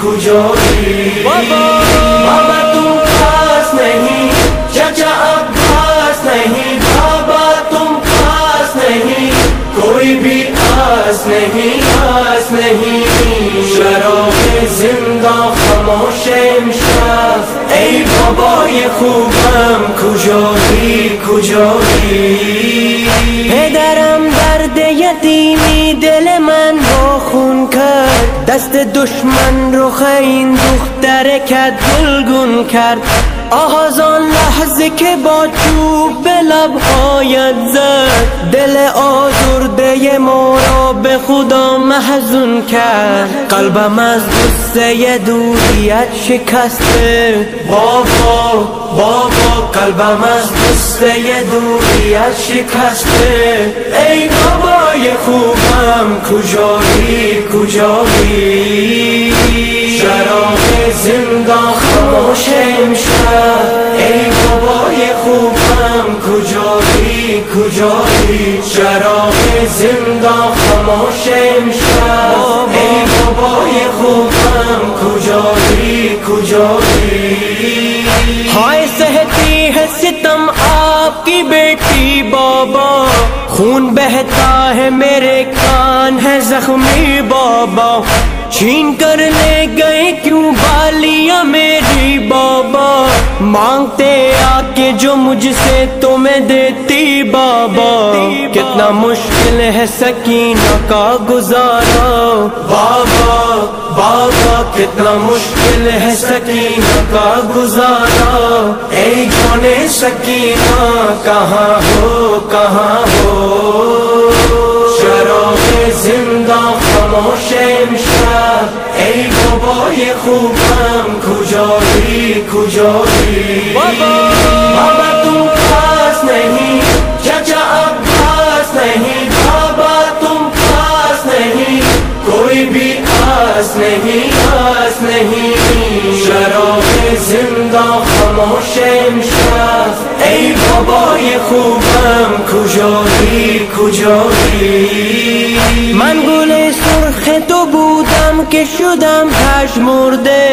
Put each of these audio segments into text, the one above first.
کھجوری بابا تم خاص نہیں، چچا عباس نہیں، بابا تم خاص نہیں، کوئی بھی آس نہیں، آس نہیں، شراب زندہ خاموش امشب، ای بابا یہ خوبم کھجوری کھجوری. پدرم درد یتیمی دل من رو خون کرد، دست دشمن رخ این دختر کرد گلگون کرد. آغاز آن لحظه که با چوب به لبهایت زد، دل آزرده ما را به خدا محزون کرد. قلبم از غصه دوریت شکسته بابا بابا، قلبم از غصه دوریت شکسته، ای بابای خوبم کجایی کجایی. شراب زندہ خاموش امشب، ای بابای خوبم کجایی کجایی. شراب زندہ خاموش امشب، ای بابای خوبم کجایی کجایی. ہائے سہتی ہے ستم آپ کی بیٹی بابا، خون بہتا ہے میرے کان ہے زخمی بابا. چھین کر لے گئے کیوں بالیاں میری بابا، مانگتے آ کے جو مجھ سے تمہیں دیتی بابا. کتنا مشکل ہے سکینہ کا گزارا بابا بابا، کتنا مشکل ہے سکینہ کا گزارا. اے جانے سکینہ کہاں ہو کہاں ہو. شراب زندہ خاموش امشب، ای بابا یہ خوبم کجایی کجایی. بابا تم خاص نہیں، چچا عباس نہیں، بابا تم خاص نہیں، کوئی بھی آس نہیں آس نہیں. شراب زندہ خاموش امشب، ای بابا یہ خوبم کجایی کجایی. من گل سرخ تو بودم که شدم پژمرده،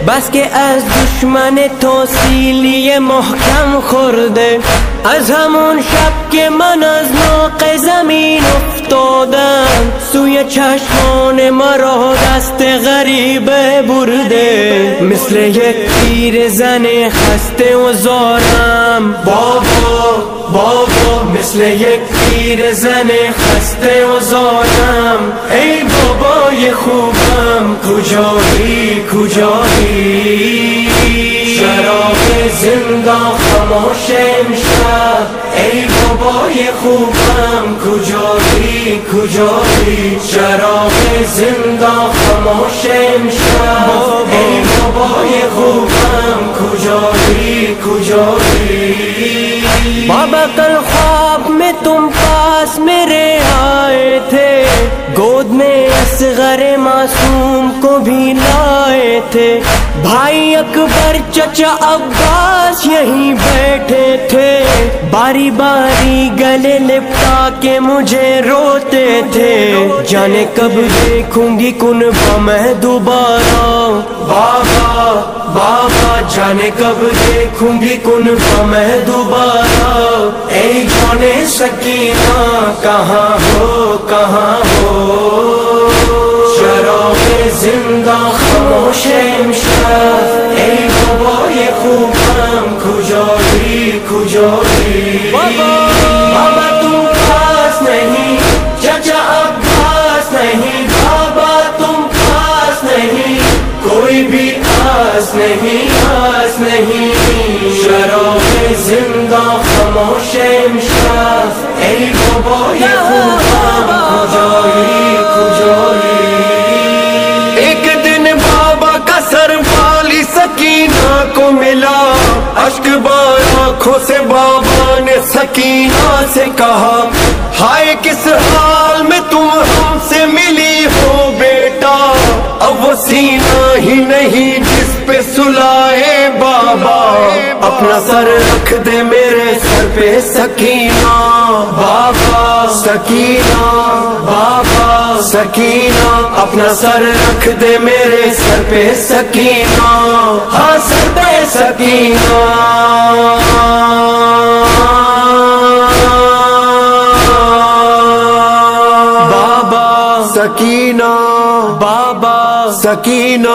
بس که از دشمن تو سیلی محکم خورده. از همون شب که من از ناق زمین افتادم، سوی چشمان مرا دست غریب برده. مثل یک تیر زن خسته و زارم بابا بابا، مثل یک تیر زن خسته و زارم. ای بابای خوبم کجایی کجایی. شراب زندہ خاموش امشب، ای بابای خوبم کجایی کجایی. شراب زندہ خاموش امشب، ای بابای خوبم کجایی کجایی. بابا کل خواب میں تم پاس میرے آئے تھے، گود میں اصغر معصوم کو بھی لائے تھے. بھائی اکبر چچا عباس یہیں بیٹھے تھے، باری باری گلے لپٹا کے مجھے روتے تھے. جانے کب دیکھوں گی کنبہ میں دوبارہ بابا بابا، جانے کب دیکھوں گی کنبہ میں دوبارہ. اے جانے سکینہ کہاں ہو کہاں ہو. شراب زندہ خاموش امشب، ای بابا یہ خوبم کجایی کجایی. بابا تم خاص نہیں، چچا عباس نہیں، بابا تم خاص نہیں، کوئی بھی آس نہیں آس نہیں. شراب زندہ خاموش امشب، ای بابا یہ خوبم کجایی کجایی. ایک دن بابا کا سر والی سکینہ کو ملا، اشک بار آنکھوں سے بابا نے سکینہ سے کہا، ہائے کس حال میں تم ہم سے ملی ہو بیٹا. اب وہ سینہ ہی نہیں جس پہ سلائے بابا، اپنا سر رکھ دے میرے سر پہ سکینہ بابا، سکینہ بابا، سکینہ اپنا سر رکھ دے میرے سر پہ سکینہ، ہاں سر پہ سکینہ بابا، سکینہ بابا، سکینہ